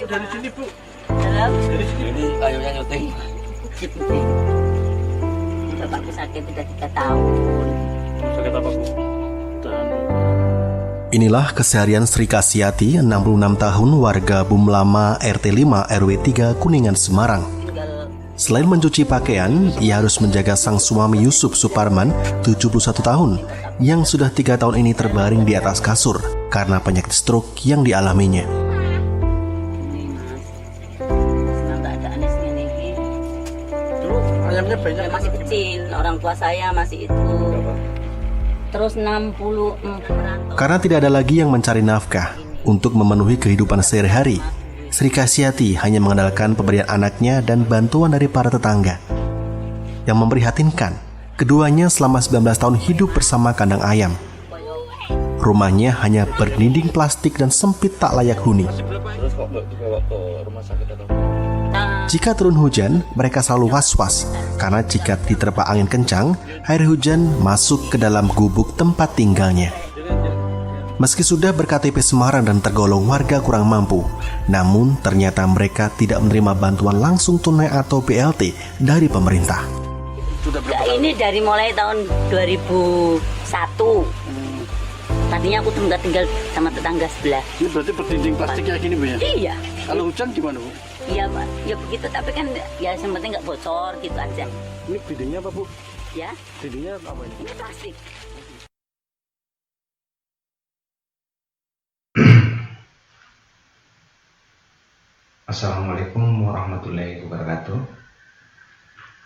Dari sini Bu. Dari sini ini kayunya nyuting. Bapakku sakit sudah 3 tahun. Sakit apa Bu? Inilah keseharian Sri Kasyati, 66 tahun, warga Bumlama RT 5 RW 3 Kuningan, Semarang. Selain mencuci pakaian, ia harus menjaga sang suami Yusuf Suparman, 71 tahun, yang sudah 3 tahun ini terbaring di atas kasur karena penyakit stroke yang dialaminya. Ayamnya banyak. Saya masih kecil, orang tua saya masih itu. Terus 64. Karena tidak ada lagi yang mencari nafkah untuk memenuhi kehidupan sehari-hari, Sri Kasyati hanya mengandalkan pemberian anaknya dan bantuan dari para tetangga. Yang memprihatinkan, keduanya selama 19 tahun hidup bersama kandang ayam. Rumahnya hanya berdinding plastik dan sempit tak layak huni. Terus kok nggak dibawa ke rumah sakit atau? Jika turun hujan, mereka selalu was-was karena jika diterpa angin kencang, air hujan masuk ke dalam gubuk tempat tinggalnya. Meski sudah berKTP Semarang dan tergolong warga kurang mampu, namun ternyata mereka tidak menerima bantuan langsung tunai atau BLT dari pemerintah. Ini dari mulai tahun 2001. Tadinya aku tinggal sama tetangga sebelah. Ini berarti berdinding plastik kayak gini Bu ya? Iya. Kalau hujan gimana Bu? Iya Pak, ya begitu. Tapi kan ya yang penting nggak bocor gitu aja. Ini dindingnya apa Bu? Ya, Dindingnya apa ini? ini plastik. Assalamualaikum warahmatullahi wabarakatuh.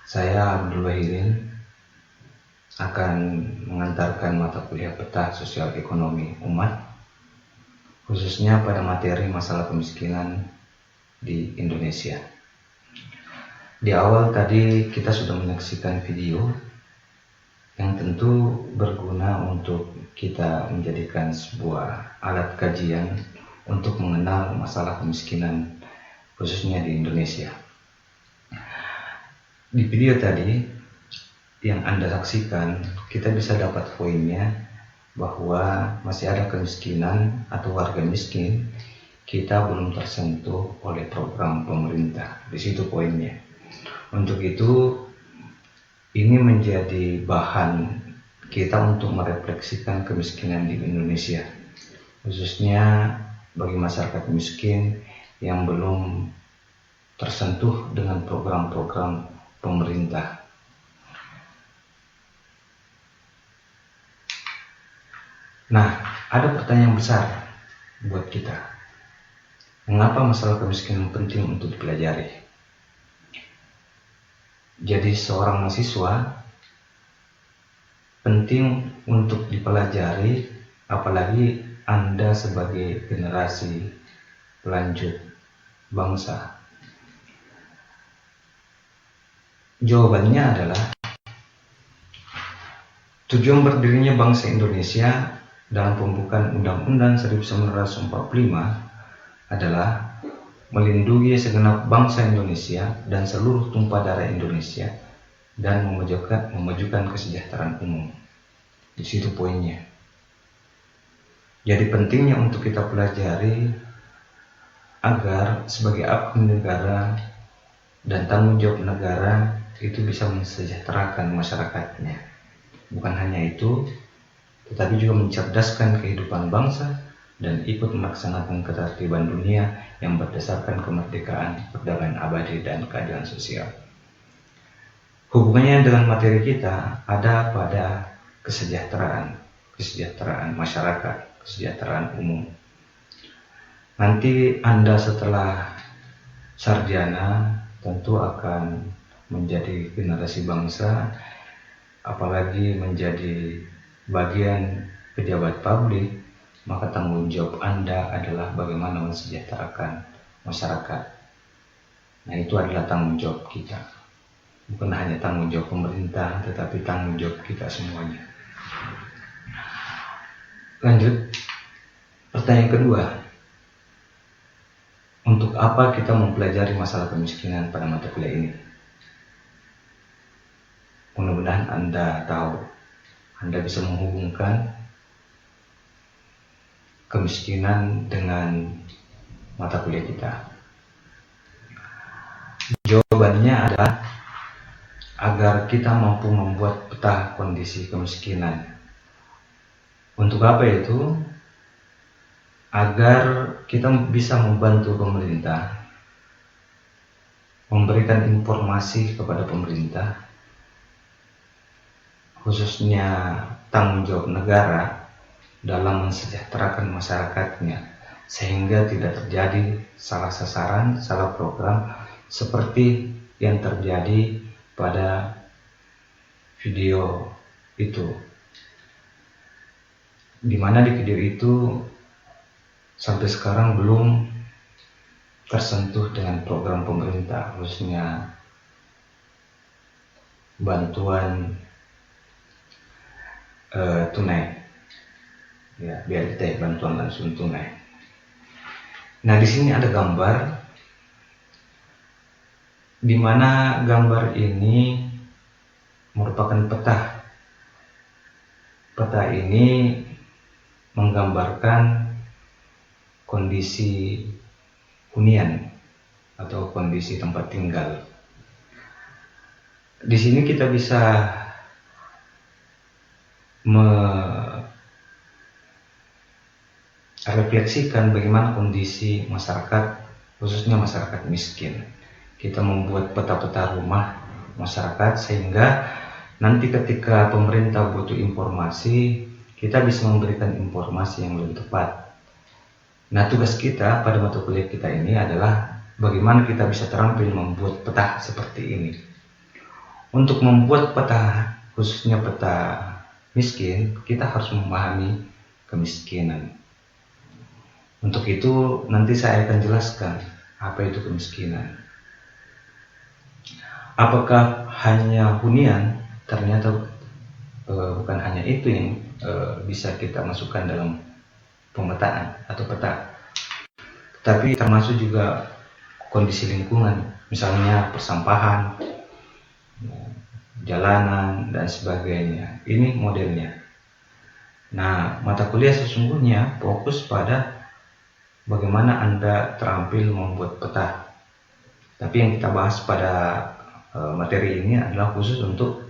Saya Abdul Wahirin akan mengantarkan mata kuliah peta sosial ekonomi umat, khususnya pada materi masalah kemiskinan di Indonesia. Di awal tadi kita sudah menyaksikan video yang tentu berguna untuk kita menjadikan sebuah alat kajian untuk mengenal masalah kemiskinan khususnya di Indonesia. Di video tadi yang Anda saksikan, kita bisa dapat poinnya bahwa masih ada kemiskinan atau warga miskin, kita belum tersentuh oleh program pemerintah. Di situ poinnya. Untuk itu, ini menjadi bahan kita untuk merefleksikan kemiskinan di Indonesia, khususnya bagi masyarakat miskin yang belum tersentuh dengan program-program pemerintah. Nah, ada pertanyaan besar buat kita. Mengapa masalah kemiskinan penting untuk dipelajari? Jadi seorang mahasiswa penting untuk dipelajari, apalagi Anda sebagai generasi pelanjut bangsa. Jawabannya adalah tujuan berdirinya bangsa Indonesia dalam pembukaan Undang-Undang 1945 adalah melindungi segenap bangsa Indonesia dan seluruh tumpah darah Indonesia dan memajukan kesejahteraan umum. Di situ poinnya. Jadi pentingnya untuk kita pelajari agar sebagai abdi negara dan tanggung jawab negara itu bisa mensejahterakan masyarakatnya. Bukan hanya itu, tetapi juga mencerdaskan kehidupan bangsa dan ikut melaksanakan ketertiban dunia yang berdasarkan kemerdekaan, perdamaian abadi, dan keadilan sosial. Hubungannya dengan materi kita ada pada kesejahteraan masyarakat, kesejahteraan umum. Nanti Anda setelah sarjana tentu akan menjadi generasi bangsa, apalagi menjadi bagian pejabat publik, maka tanggung jawab Anda adalah bagaimana mensejahterakan masyarakat. Nah, itu adalah tanggung jawab kita. Bukan hanya tanggung jawab pemerintah, tetapi tanggung jawab kita semuanya. Lanjut, pertanyaan kedua. Untuk apa kita mempelajari masalah kemiskinan pada mata kuliah ini? Mudah-mudahan Anda tahu, Anda bisa menghubungkan kemiskinan dengan mata kuliah kita? Jawabannya adalah agar kita mampu membuat peta kondisi kemiskinan. Untuk apa itu? Agar kita bisa membantu pemerintah, memberikan informasi kepada pemerintah, khususnya tanggung jawab negara dalam mensejahterakan masyarakatnya, sehingga tidak terjadi salah sasaran, salah program seperti yang terjadi pada video itu, dimana di video itu sampai sekarang belum tersentuh dengan program pemerintah, khususnya bantuan tunai, ya, BLT, bantuan langsung tunai. Nah, di sini ada gambar, di mana gambar ini merupakan peta. Peta ini menggambarkan kondisi hunian atau kondisi tempat tinggal. Di sini kita bisa merefleksikan bagaimana kondisi masyarakat, khususnya masyarakat miskin. Kita membuat peta-peta rumah masyarakat sehingga nanti ketika pemerintah butuh informasi, kita bisa memberikan informasi yang lebih tepat. Nah, tugas kita pada mata kuliah kita ini adalah bagaimana kita bisa terampil membuat peta seperti ini. Untuk membuat peta, khususnya peta miskin, kita harus memahami kemiskinan. Untuk itu nanti saya akan jelaskan apa itu kemiskinan. Apakah hanya hunian? Ternyata bukan hanya itu yang bisa kita masukkan dalam pemetaan atau peta, tapi termasuk juga kondisi lingkungan, misalnya persampahan, jalanan, dan sebagainya. Ini modelnya. Nah, mata kuliah sesungguhnya fokus pada bagaimana Anda terampil membuat peta. Tapi yang kita bahas pada materi ini adalah khusus untuk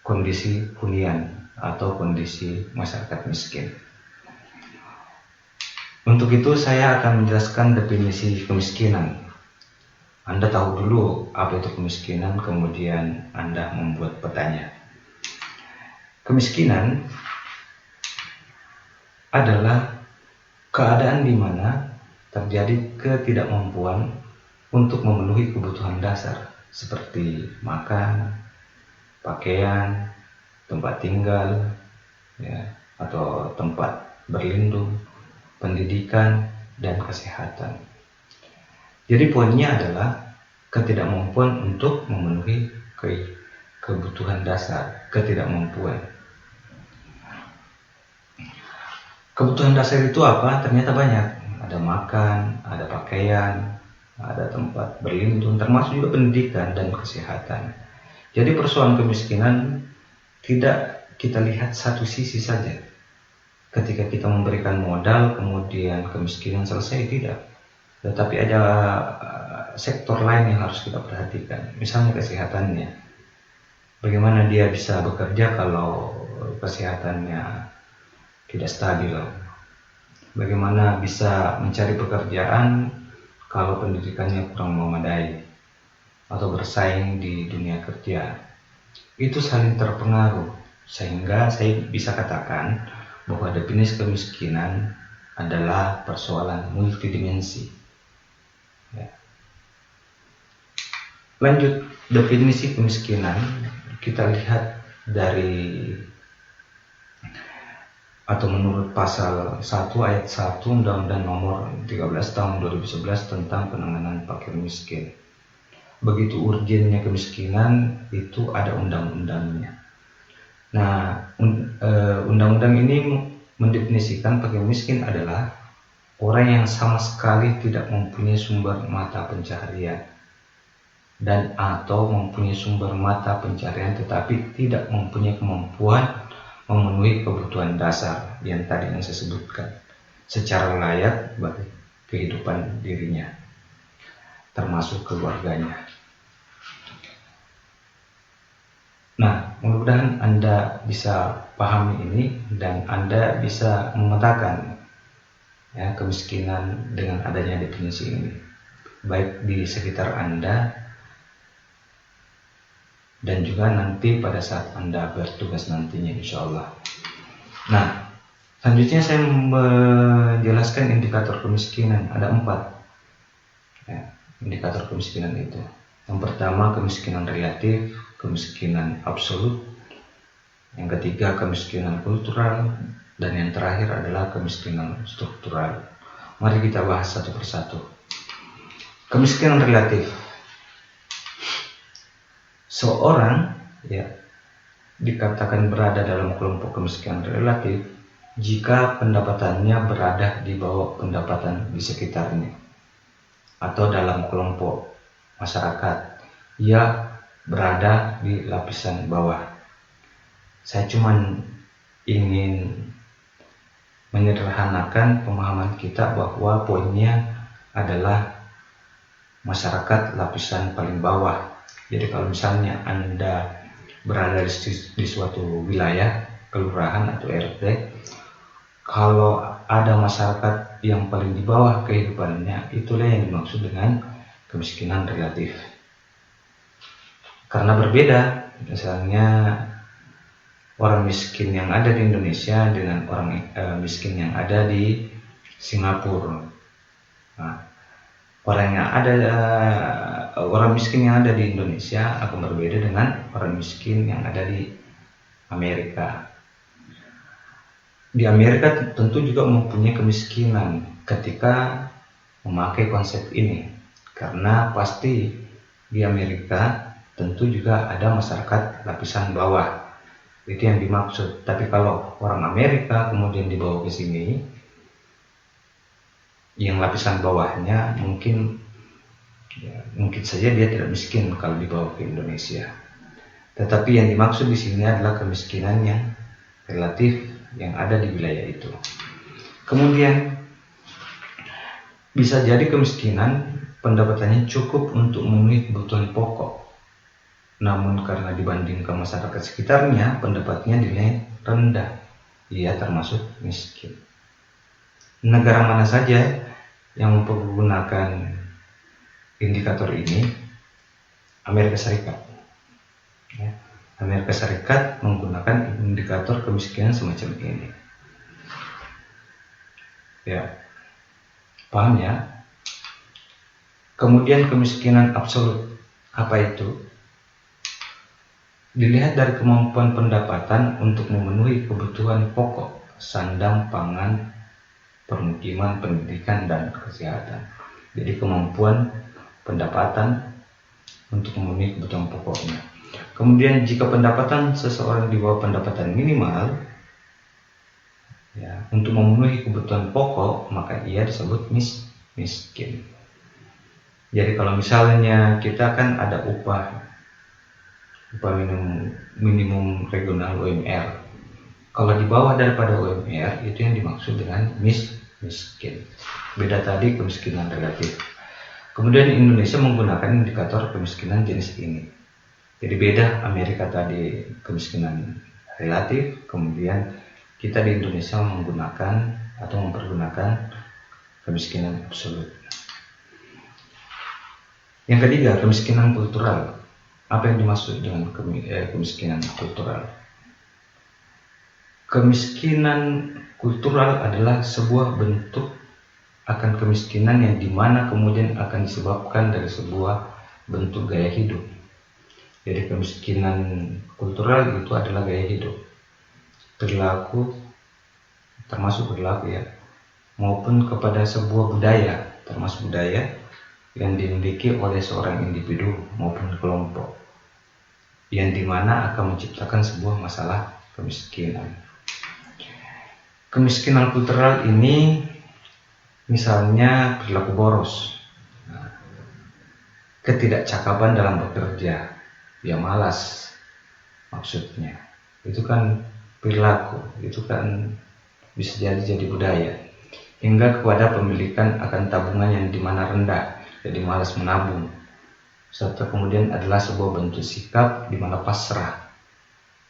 kondisi hunian atau kondisi masyarakat miskin. Untuk itu saya akan menjelaskan definisi kemiskinan. Anda tahu dulu apa itu kemiskinan, kemudian Anda membuat petanya. Kemiskinan adalah keadaan di mana terjadi ketidakmampuan untuk memenuhi kebutuhan dasar seperti makan, pakaian, tempat tinggal, ya, atau tempat berlindung, pendidikan, dan kesehatan. Jadi poinnya adalah ketidakmampuan untuk memenuhi kebutuhan dasar, ketidakmampuan. Kebutuhan dasar itu apa? Ternyata banyak. Ada makan, ada pakaian, ada tempat berlindung, termasuk juga pendidikan dan kesehatan. Jadi persoalan kemiskinan tidak kita lihat satu sisi saja. Ketika kita memberikan modal, kemudian kemiskinan selesai, tidak. Tetapi ada sektor lain yang harus kita perhatikan. Misalnya kesehatannya. Bagaimana dia bisa bekerja kalau kesehatannya tidak stabil? Bagaimana bisa mencari pekerjaan kalau pendidikannya kurang memadai atau bersaing di dunia kerja? Itu saling terpengaruh, sehingga saya bisa katakan bahwa definisi kemiskinan adalah persoalan multidimensi. Ya. Lanjut, definisi kemiskinan kita lihat dari atau menurut pasal 1 ayat 1 Undang-Undang Nomor 13 Tahun 2011 tentang penanganan fakir miskin. Begitu urgennya kemiskinan, itu ada undang-undangnya. Nah, undang-undang ini mendefinisikan fakir miskin adalah orang yang sama sekali tidak mempunyai sumber mata pencaharian dan atau mempunyai sumber mata pencaharian tetapi tidak mempunyai kemampuan memenuhi kebutuhan dasar yang tadi yang saya sebutkan secara layak bagi kehidupan dirinya, termasuk keluarganya. Nah, mudah-mudahan Anda bisa pahami ini dan Anda bisa memetakan ya, kemiskinan dengan adanya definisi ini, baik di sekitar Anda dan juga nanti pada saat Anda bertugas nantinya, insya Allah. Nah, selanjutnya saya menjelaskan indikator kemiskinan. Ada 4 ya, indikator kemiskinan itu. Yang pertama kemiskinan relatif, kemiskinan absolut. Yang ketiga kemiskinan kultural, dan yang terakhir adalah kemiskinan struktural. Mari kita bahas satu persatu. Kemiskinan relatif. Seorang ya dikatakan berada dalam kelompok kemiskinan relatif jika pendapatannya berada di bawah pendapatan di sekitarnya atau dalam kelompok masyarakat ia berada di lapisan bawah. Saya cuma ingin menyederhanakan pemahaman kita bahwa poinnya adalah masyarakat lapisan paling bawah. Jadi kalau misalnya Anda berada di suatu wilayah, kelurahan atau RT, kalau ada masyarakat yang paling di bawah kehidupannya, itulah yang dimaksud dengan kemiskinan relatif. Karena berbeda, misalnya orang miskin yang ada di Indonesia dengan orang miskin yang ada di Singapura. Nah, orang miskin yang ada di Indonesia akan berbeda dengan orang miskin yang ada di Amerika. Di Amerika tentu juga mempunyai kemiskinan ketika memakai konsep ini, karena pasti di Amerika tentu juga ada masyarakat lapisan bawah. Itu yang dimaksud. Tapi kalau orang Amerika kemudian dibawa ke sini, yang lapisan bawahnya mungkin saja dia tidak miskin kalau dibawa ke Indonesia. Tetapi yang dimaksud di sini adalah kemiskinan yang relatif yang ada di wilayah itu. Kemudian bisa jadi kemiskinan pendapatannya cukup untuk memenuhi kebutuhan pokok, namun karena dibandingkan masyarakat sekitarnya pendapatannya dinilai rendah, ia termasuk miskin. Negara mana saja yang mempergunakan indikator ini? Amerika Serikat. Ya, Amerika Serikat menggunakan indikator kemiskinan semacam ini. Ya, paham ya? Kemudian kemiskinan absolut, apa itu? Dilihat dari kemampuan pendapatan untuk memenuhi kebutuhan pokok, sandang, pangan, permukiman, pendidikan, dan kesehatan. Jadi kemampuan pendapatan untuk memenuhi kebutuhan pokoknya. Kemudian jika pendapatan seseorang di bawah pendapatan minimal ya, untuk memenuhi kebutuhan pokok, maka ia disebut miskin. Jadi kalau misalnya kita kan ada upah minimum regional UMR. Kalau di bawah daripada UMR itu yang dimaksud dengan miskin. Beda tadi kemiskinan relatif. Kemudian Indonesia menggunakan indikator kemiskinan jenis ini. Jadi beda Amerika tadi kemiskinan relatif, kemudian kita di Indonesia menggunakan atau mempergunakan kemiskinan absolut. Yang ketiga, kemiskinan kultural. Apa yang dimaksud dengan kemiskinan kultural? Kemiskinan kultural adalah sebuah bentuk akan kemiskinan yang dimana kemudian akan disebabkan dari sebuah bentuk gaya hidup. Jadi kemiskinan kultural itu adalah gaya hidup, termasuk berlaku ya, maupun kepada sebuah budaya, termasuk budaya yang dimiliki oleh seorang individu maupun kelompok, yang dimana akan menciptakan sebuah masalah kemiskinan. Kemiskinan kultural ini misalnya perilaku boros, ketidakcakapan dalam bekerja, dia malas maksudnya. Itu kan perilaku, itu kan bisa jadi budaya, hingga kepada pemilikan akan tabungan yang dimana rendah, jadi malas menabung, serta kemudian adalah sebuah bentuk sikap di mana pasrah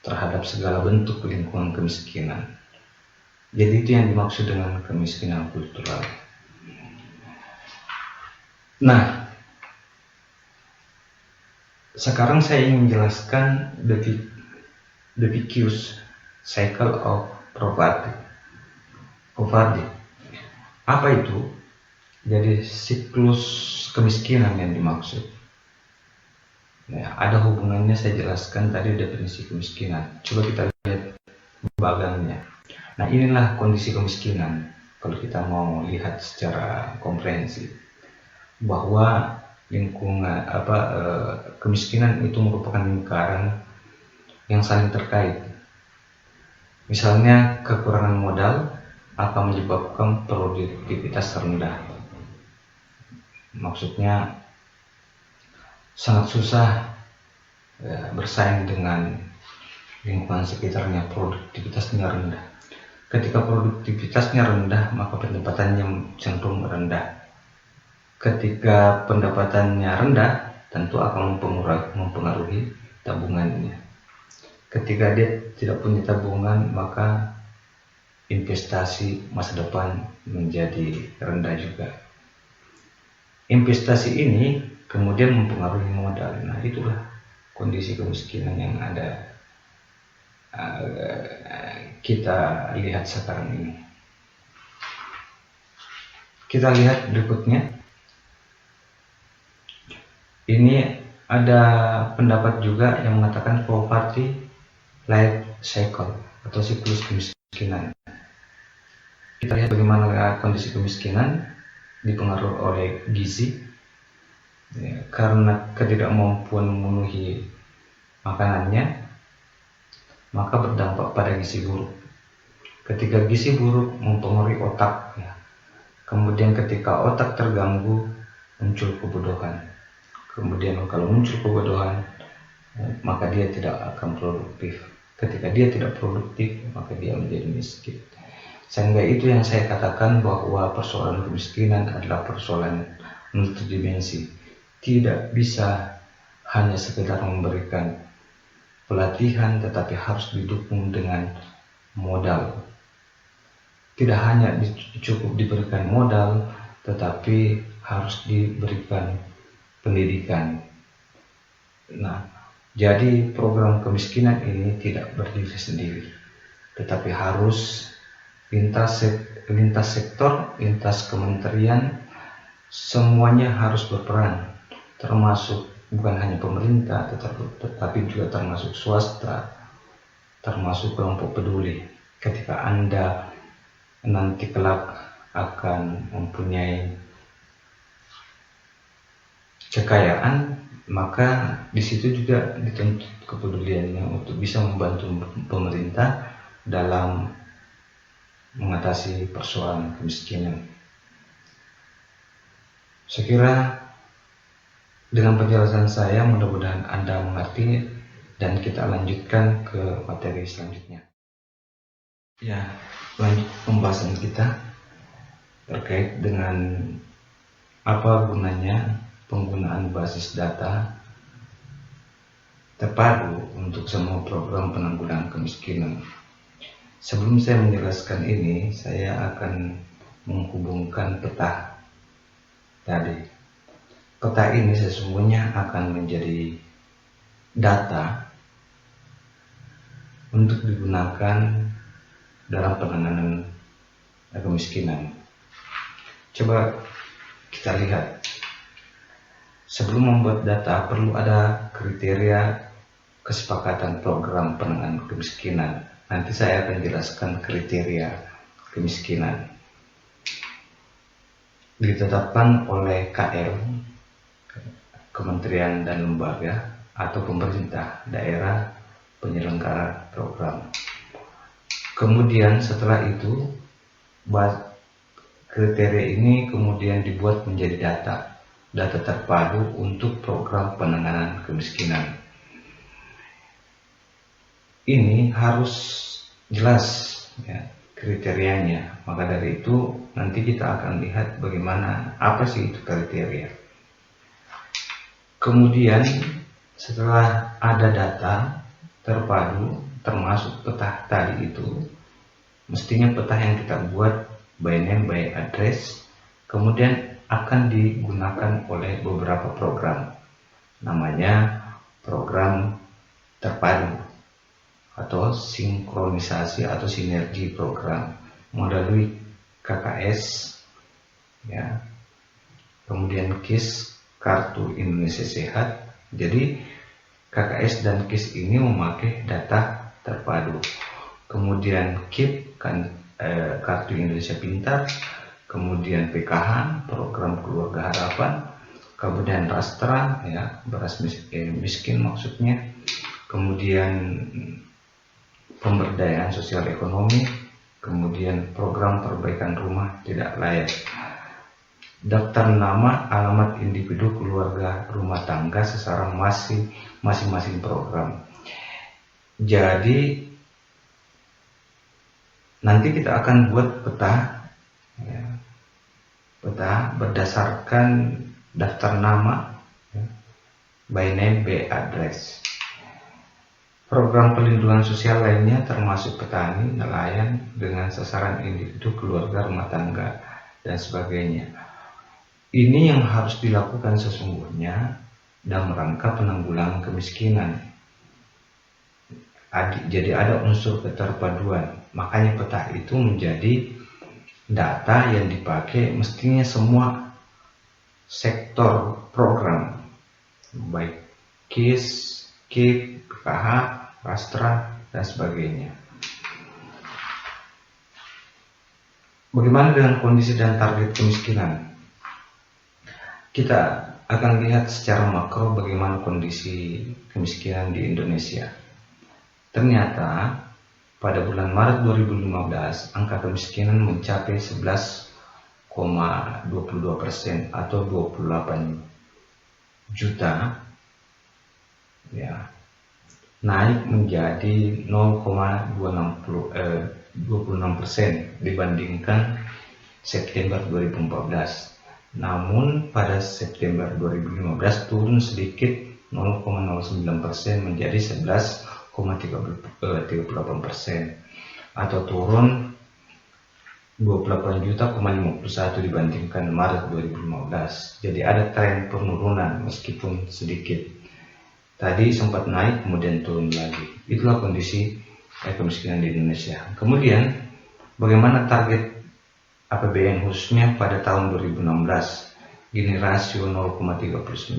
terhadap segala bentuk lingkungan kemiskinan. Jadi itu yang dimaksud dengan kemiskinan kultural. Nah, sekarang saya ingin menjelaskan the vicious cycle of poverty. Apa itu? Jadi siklus kemiskinan yang dimaksud. Nah, ada hubungannya, saya jelaskan tadi definisi kemiskinan. Coba kita lihat bagangnya. Nah, inilah kondisi kemiskinan kalau kita mau lihat secara komprehensif, bahwa lingkungan kemiskinan itu merupakan lingkaran yang saling terkait. Misalnya kekurangan modal akan menyebabkan produktivitas rendah. Maksudnya sangat susah bersaing dengan lingkungan sekitarnya, produktivitasnya rendah. Ketika produktivitasnya rendah, maka pendapatannya cenderung rendah. Ketika pendapatannya rendah, tentu akan mempengaruhi tabungannya. Ketika dia tidak punya tabungan, maka investasi masa depan menjadi rendah juga. Investasi ini kemudian mempengaruhi modal. Nah, itulah kondisi kemiskinan yang ada kita lihat sekarang ini. Kita lihat berikutnya. Ini ada pendapat juga yang mengatakan poverty life cycle atau siklus kemiskinan. Kita lihat bagaimana kondisi kemiskinan dipengaruhi oleh gizi, ya, karena ketidakmampuan memenuhi makanannya, maka berdampak pada gizi buruk. Ketika gizi buruk mempengaruhi otak, ya. Kemudian ketika otak terganggu, muncul kebodohan. Kemudian kalau muncul kebodohan, maka dia tidak akan produktif. Ketika dia tidak produktif, maka dia menjadi miskin. Sehingga itu yang saya katakan bahwa persoalan kemiskinan adalah persoalan multidimensi. Tidak bisa hanya sekedar memberikan pelatihan, tetapi harus didukung dengan modal. Tidak hanya cukup diberikan modal, tetapi harus diberikan pendidikan. Nah, jadi program kemiskinan ini tidak berdiri sendiri, tetapi harus lintas sektor, lintas kementerian, semuanya harus berperan, termasuk bukan hanya pemerintah, tetapi juga termasuk swasta, termasuk kelompok peduli. Ketika Anda nanti kelak akan mempunyai kekayaan, maka di situ juga dituntut kepeduliannya untuk bisa membantu pemerintah dalam mengatasi persoalan kemiskinan. Saya kira dengan penjelasan saya mudah-mudahan Anda mengerti, dan kita lanjutkan ke materi selanjutnya. Ya, lanjut pembahasan kita terkait dengan apa gunanya penggunaan basis data terpadu untuk semua program penanggulangan kemiskinan. Sebelum saya menjelaskan ini, saya akan menghubungkan peta tadi. Peta ini sesungguhnya akan menjadi data untuk digunakan dalam penanganan kemiskinan. Coba kita lihat. Sebelum membuat data, perlu ada kriteria kesepakatan program penanganan kemiskinan. Nanti saya akan jelaskan kriteria kemiskinan. Ditetapkan oleh KL, kementerian dan lembaga, atau pemerintah daerah penyelenggara program. Kemudian setelah itu, kriteria ini kemudian dibuat menjadi data terpadu untuk program penanganan kemiskinan. Ini harus jelas ya kriterianya. Maka dari itu nanti kita akan lihat bagaimana apa sih itu kriteria. Kemudian setelah ada data terpadu termasuk peta tadi itu, mestinya peta yang kita buat by name by address kemudian akan digunakan oleh beberapa program, namanya program terpadu atau sinkronisasi atau sinergi program melalui KKS ya, kemudian KIS, Kartu Indonesia Sehat. Jadi KKS dan KIS ini memakai data terpadu, kemudian KIP kan Kartu Indonesia Pintar, kemudian PKH Program Keluarga Harapan, kemudian Rastra ya beras miskin maksudnya, kemudian pemberdayaan sosial ekonomi, kemudian program perbaikan rumah tidak layak, daftar nama, alamat individu, keluarga, rumah tangga secara masing-masing program. Jadi nanti kita akan buat peta ya, peta berdasarkan daftar nama ya, by name by address. Program perlindungan sosial lainnya termasuk petani, nelayan dengan sasaran individu, keluarga, rumah tangga dan sebagainya. Ini yang harus dilakukan sesungguhnya dalam rangka penanggulangan kemiskinan. Jadi ada unsur keterpaduan. Makanya peta itu menjadi data yang dipakai mestinya semua sektor program, baik KIS, KIP, PKH, Rastra dan sebagainya. Bagaimana dengan kondisi dan target kemiskinan? Kita akan lihat secara makro bagaimana kondisi kemiskinan di Indonesia. Ternyata pada bulan Maret 2015 angka kemiskinan mencapai 11,22% atau 28 juta ya, naik menjadi 0,26% dibandingkan September 2014. Namun pada September 2015 turun sedikit 0,09% menjadi 11,38% atau turun 28.051 dibandingkan Maret 2015. Jadi ada tren penurunan meskipun sedikit. Tadi sempat naik kemudian turun lagi. Itulah kondisi kemiskinan di Indonesia. Kemudian bagaimana target APBN khususnya pada tahun 2016? Gini rasio 0,39,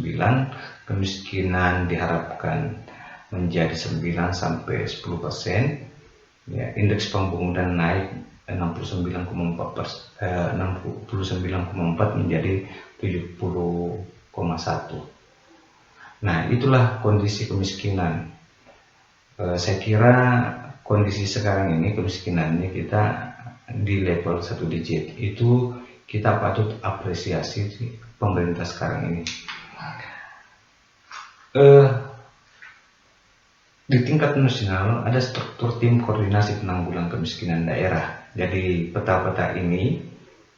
kemiskinan diharapkan menjadi 9 sampai 10%. Ya, indeks pembangunan naik 69,4 menjadi 70,1. Nah, itulah kondisi kemiskinan. Saya kira kondisi sekarang ini kemiskinannya kita di level 1 digit. Itu kita patut apresiasi pemerintah sekarang ini. Di tingkat nasional ada struktur tim koordinasi penanggulangan kemiskinan daerah. Jadi peta-peta ini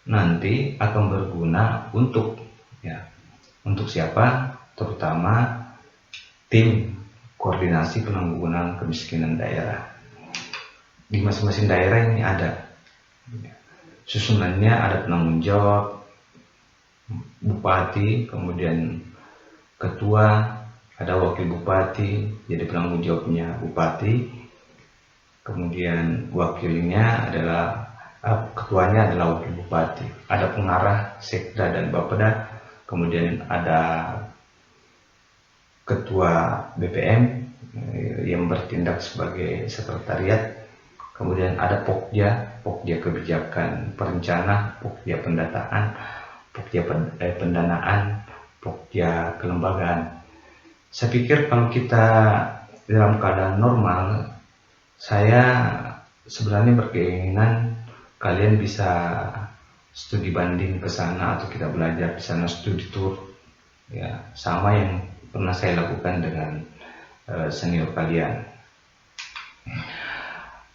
nanti akan berguna untuk siapa? Terutama tim koordinasi penanggulangan kemiskinan daerah. Di masing-masing daerah ini ada susunannya, ada penanggung jawab bupati, kemudian ketua, ada wakil bupati, jadi penanggung jawabnya bupati, kemudian wakilnya adalah ketuanya adalah wakil bupati, ada pengarah sekda dan bapeda, kemudian ada ketua BPM yang bertindak sebagai sekretariat, kemudian ada Pokja kebijakan perencana, Pokja pendataan, Pokja pendanaan, Pokja kelembagaan. Saya pikir kalau kita dalam keadaan normal, saya sebenarnya berkeinginan kalian bisa studi banding ke sana atau kita belajar di sana, studi tour, ya sama yang pernah saya lakukan dengan senior kalian.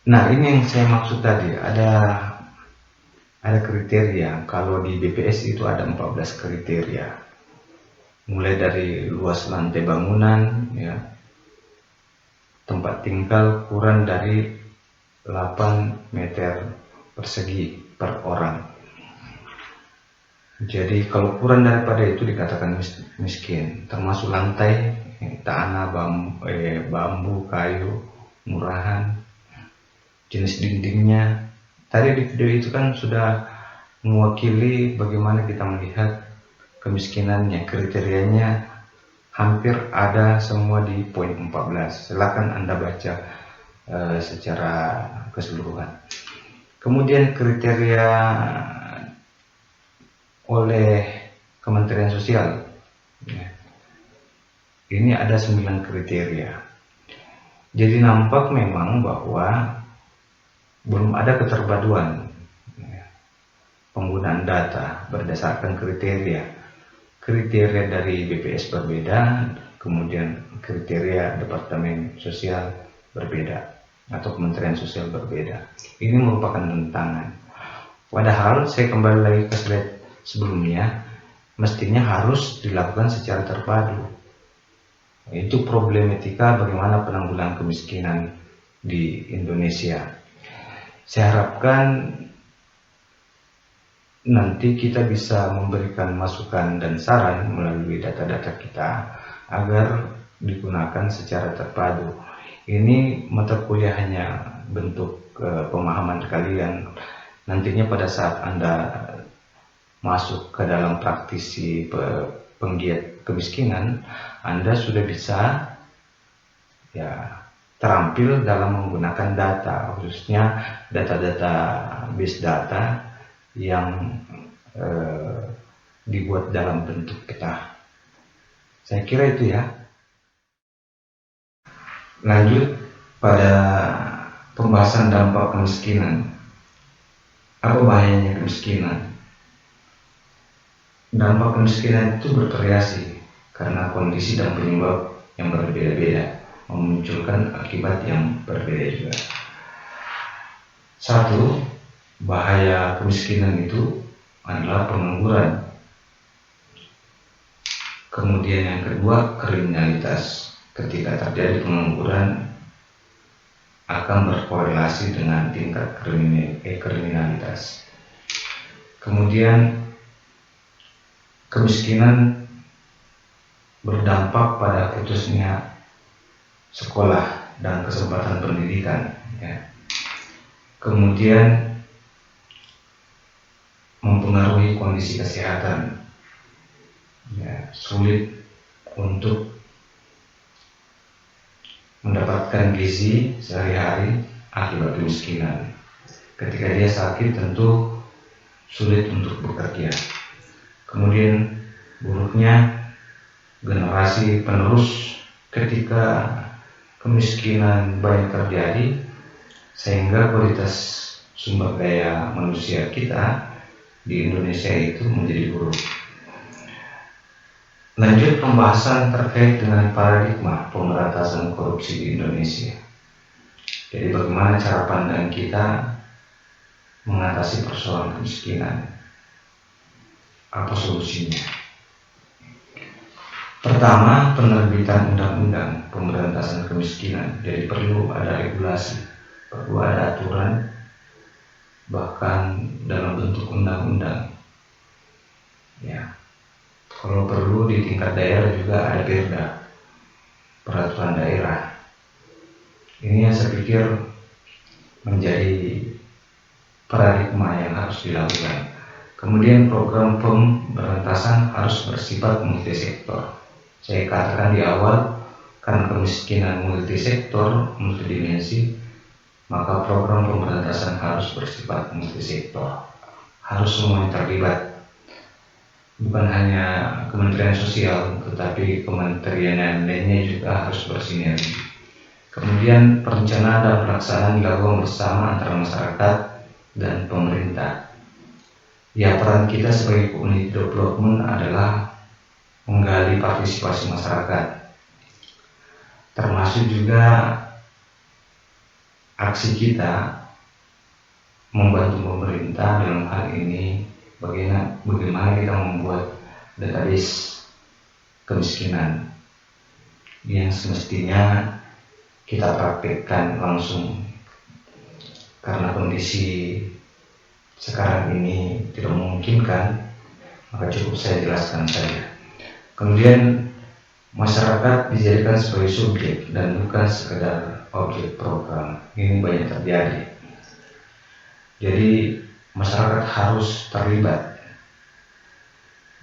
Nah, ini yang saya maksud tadi, ada kriteria. Kalau di BPS itu ada 14 kriteria. Mulai dari luas lantai bangunan, ya, tempat tinggal kurang dari 8 meter persegi per orang. Jadi kalau kurang daripada itu dikatakan miskin, termasuk lantai, tanah, bambu, kayu, murahan, jenis dindingnya. Tadi di video itu kan sudah mewakili bagaimana kita melihat kemiskinannya, kriterianya hampir ada semua di poin 14. Silakan Anda baca secara keseluruhan. Kemudian kriteria oleh Kementerian Sosial, ya. Ini ada 9 kriteria. Jadi nampak memang bahwa belum ada keterpaduan, ya, penggunaan data berdasarkan kriteria. Kriteria dari BPS berbeda, kemudian kriteria Departemen Sosial berbeda atau Kementerian Sosial berbeda. Ini merupakan tantangan. Padahal saya kembali lagi ke slide sebelumnya, mestinya harus dilakukan secara terpadu. Itu problematika bagaimana penanggulangan kemiskinan di Indonesia. Saya harapkan nanti kita bisa memberikan masukan dan saran melalui data-data kita agar digunakan secara terpadu. Ini mata kuliah hanya bentuk pemahaman kalian. Nantinya pada saat Anda masuk ke dalam praktisi penggiat kemiskinan, Anda sudah bisa, ya, terampil dalam menggunakan data, khususnya data-data base data yang dibuat dalam bentuk peta. Saya kira itu ya. Lanjut pada pembahasan dampak kemiskinan. Apa bahayanya kemiskinan? Dampak kemiskinan itu bervariasi karena kondisi dan penyebab yang berbeda-beda, memunculkan akibat yang berbeda juga. Satu, bahaya kemiskinan itu adalah pengangguran. Kemudian yang kedua, kriminalitas. Ketika terjadi pengangguran akan berkorelasi dengan tingkat kriminalitas. Kemudian kemiskinan berdampak pada putusnya sekolah dan kesempatan pendidikan, ya. Kemudian mempengaruhi kondisi kesehatan, ya, sulit untuk mendapatkan gizi sehari-hari akibat kemiskinan. Ketika dia sakit tentu sulit untuk bekerja. Kemudian buruknya generasi penerus ketika kemiskinan banyak terjadi, sehingga kualitas sumber daya manusia kita di Indonesia itu menjadi buruk. Lanjut pembahasan terkait dengan paradigma pemberantasan korupsi di Indonesia. Jadi bagaimana cara pandang kita mengatasi persoalan kemiskinan? Apa solusinya? Pertama, penerbitan undang-undang pemberantasan kemiskinan. Jadi perlu ada regulasi, perlu ada aturan, bahkan dalam bentuk undang-undang. Ya, kalau perlu di tingkat daerah juga ada perda, peraturan daerah. Ini yang saya pikir menjadi paradigma yang harus dilakukan. Kemudian program pemberantasan harus bersifat multisektor. Saya katakan di awal, karena kemiskinan multisektor, multidimensi, maka program pemberantasan harus bersifat multisektor. Harus semuanya terlibat. Bukan hanya Kementerian Sosial, tetapi kementerian yang lainnya juga harus bersinergi. Kemudian perencanaan dan pelaksanaan dilakukan bersama antara masyarakat dan pemerintah. Ya, peran kita sebagai community development adalah menggali partisipasi masyarakat, termasuk juga aksi kita membantu pemerintah dalam hal ini bagaimana kita membuat database kemiskinan yang semestinya kita praktekkan langsung, karena kondisi sekarang ini tidak memungkinkan, maka cukup saya jelaskan saja. Kemudian masyarakat dijadikan sebagai subjek dan bukan sekedar objek program. Ini banyak terjadi. Jadi masyarakat harus terlibat.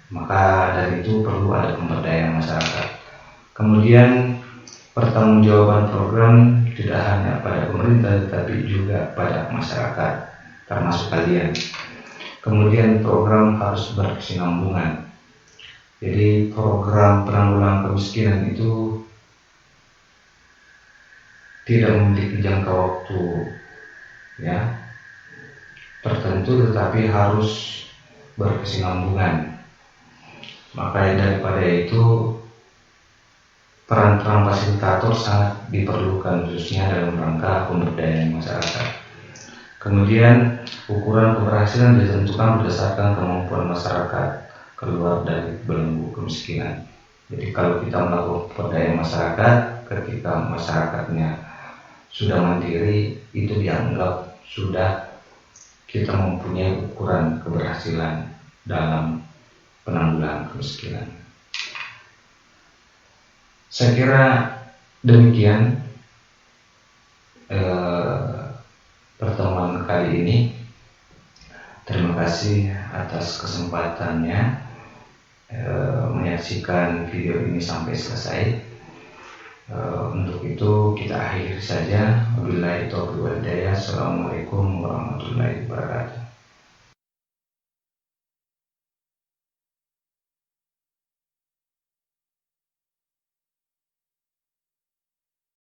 Maka dari itu perlu ada pemberdayaan masyarakat. Kemudian pertanggungjawaban program tidak hanya pada pemerintah tetapi juga pada masyarakat, termasuk kalian. Kemudian program harus berkesinambungan. Jadi program penanggulangan kemiskinan itu tidak memiliki jangka waktu tertentu, tetapi harus berkesinambungan. Maka daripada itu peran-peran fasilitator sangat diperlukan, khususnya dalam rangka pemberdayaan masyarakat. Kemudian ukuran keberhasilan ditentukan berdasarkan kemampuan masyarakat keluar dari belenggu kemiskinan. Jadi kalau kita melakukan pemberdayaan masyarakat, ketika masyarakatnya sudah mandiri, itu dianggap sudah kita mempunyai ukuran keberhasilan dalam penanggulangan kemiskinan. Saya kira demikian pertemuan kali ini. Terima kasih atas kesempatannya menyaksikan video ini sampai selesai. Untuk itu kita akhiri saja. Wabillahi taufiq wal hidayah. Assalamualaikum warahmatullahi wabarakatuh.